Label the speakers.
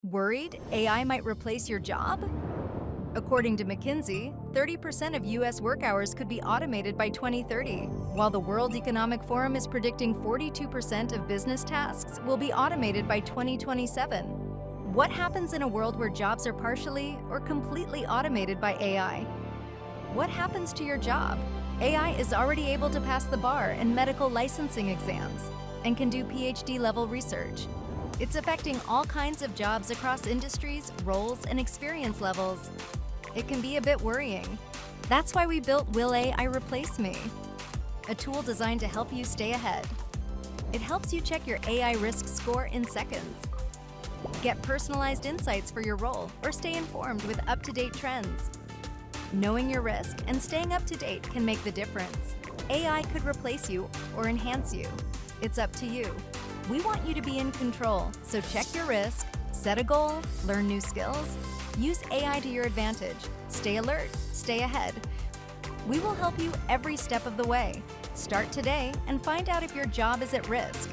Speaker 1: Worried AI might replace your job? According to McKinsey, 30% of U.S. work hours could be automated by 2030, while the World Economic Forum is predicting 42% of business tasks will be automated by 2027. What happens in a world where jobs are partially or completely automated by AI? What happens to your job? AI is already able to pass the bar and medical licensing exams and can do PhD-level research. It's affecting all kinds of jobs across industries, roles, and experience levels. It can be a bit worrying. That's why we built Will AI Replace Me, a tool designed to help you stay ahead. It helps you check your AI risk score in seconds. Get personalized insights for your role or stay informed with up-to-date trends. Knowing your risk and staying up to date can make the difference. AI could replace you or enhance you. It's up to you. We want you to be in control, so check your risk, set a goal, learn new skills, use AI to your advantage, stay alert, stay ahead. We will help you every step of the way. Start today and find out if your job is at risk.